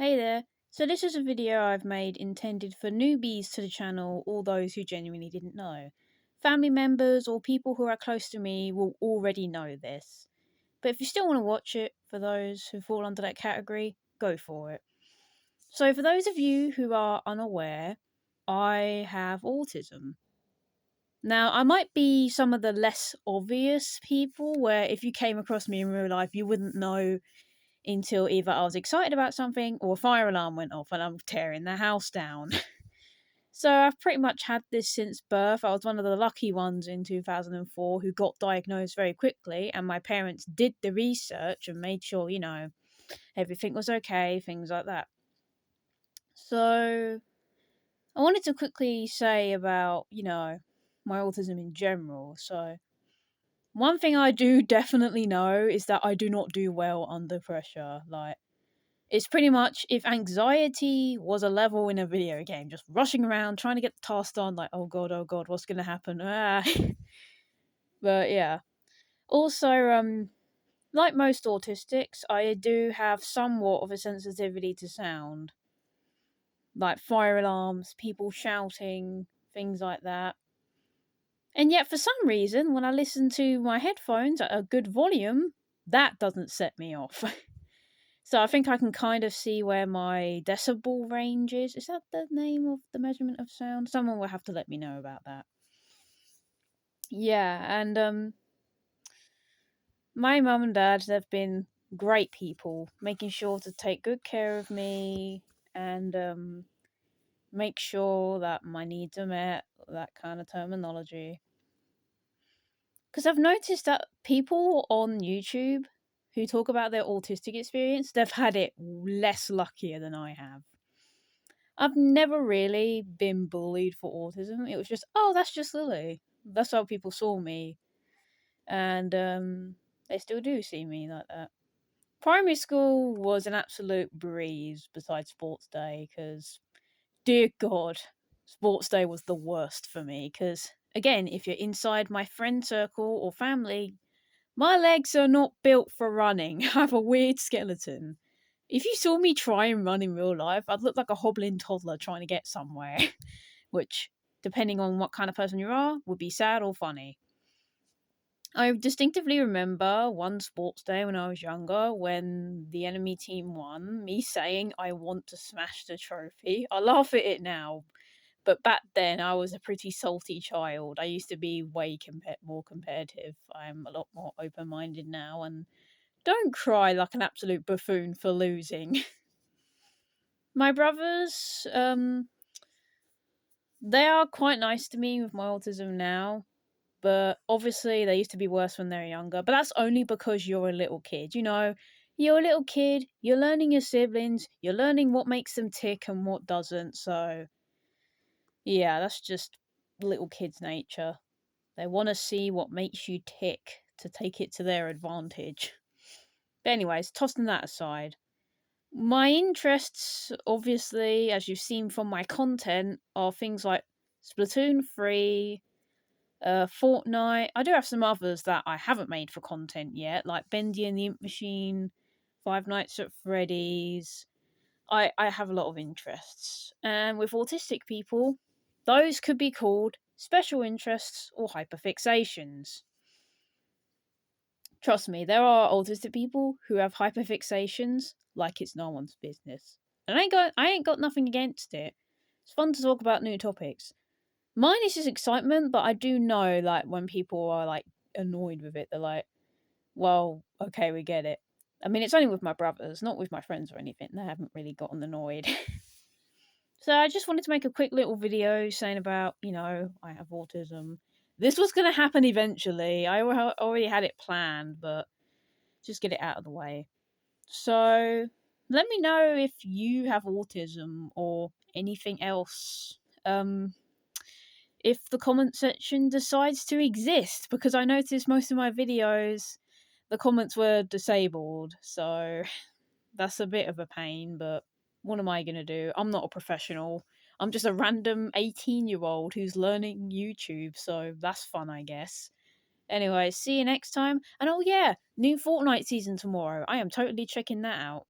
Hey there. So this is a video I've made intended for newbies to the channel or those who genuinely didn't know. Family members or people who are close to me will already know this. But if you still want to watch it, for those who fall under that category, go for it. So for those of you who are unaware, I have autism. Now, I might be some of the less obvious people where if you came across me in real life, you wouldn't know until either I was excited about something or a fire alarm went off and I'm tearing the house down. So I've pretty much had this since birth. I was one of the lucky ones in 2004 who got diagnosed very quickly, and my parents did the research and made sure, everything was okay, things like that. So I wanted to quickly say about, my autism in general. So one thing I do definitely know is that I do not do well under pressure. It's pretty much if anxiety was a level in a video game, just rushing around trying to get the task done, like, oh god, what's gonna happen? Ah. But yeah. Also, like most autistics, I do have somewhat of a sensitivity to sound. Like fire alarms, people shouting, things like that. And yet, for some reason, when I listen to my headphones at a good volume, that doesn't set me off. So I think I can kind of see where my decibel range is. Is that the name of the measurement of sound? Someone will have to let me know about that. Yeah, and my mum and dad, they've been great people, making sure to take good care of me and make sure that my needs are met, that kind of terminology. Because I've noticed that people on YouTube who talk about their autistic experience, they've had it less luckier than I have. I've never really been bullied for autism. It was just, oh, that's just Lily. That's how people saw me. And they still do see me like that. Primary school was an absolute breeze besides sports day because, dear God, sports day was the worst for me because, again, if you're inside my friend circle or family, my legs are not built for running. I have a weird skeleton. If you saw me try and run in real life, I'd look like a hobbling toddler trying to get somewhere, which, depending on what kind of person you are, would be sad or funny. I distinctively remember one sports day when I was younger when the enemy team won, me saying I want to smash the trophy. I laugh at it now, but back then I was a pretty salty child. I used to be way more competitive. I'm a lot more open minded now and don't cry like an absolute buffoon for losing. My brothers, they are quite nice to me with my autism now, but obviously they used to be worse when they were younger. But that's only because you're a little kid. You're a little kid, you're learning your siblings, you're learning what makes them tick and what doesn't. So, yeah, that's just little kids' nature. They want to see what makes you tick to take it to their advantage. But, anyways, tossing that aside. My interests, obviously, as you've seen from my content, are things like Splatoon 3, Fortnite. I do have some others that I haven't made for content yet, like Bendy and the Ink Machine, Five Nights at Freddy's. I have a lot of interests. And with autistic people, those could be called special interests or hyperfixations. Trust me, there are autistic people who have hyperfixations like it's no one's business. And I ain't got nothing against it. It's fun to talk about new topics. Mine is just excitement, but I do know like when people are like annoyed with it, they're like, well, okay, we get it. I mean, it's only with my brothers, not with my friends or anything. They haven't really gotten annoyed. So I just wanted to make a quick little video saying about, I have autism. This was going to happen eventually. I already had it planned, but just get it out of the way. So let me know if you have autism or anything else. If the comment section decides to exist, because I noticed most of my videos, the comments were disabled. So that's a bit of a pain, but what am I going to do? I'm not a professional. I'm just a random 18-year-old who's learning YouTube, so that's fun, I guess. Anyway, see you next time. And oh yeah, new Fortnite season tomorrow. I am totally checking that out.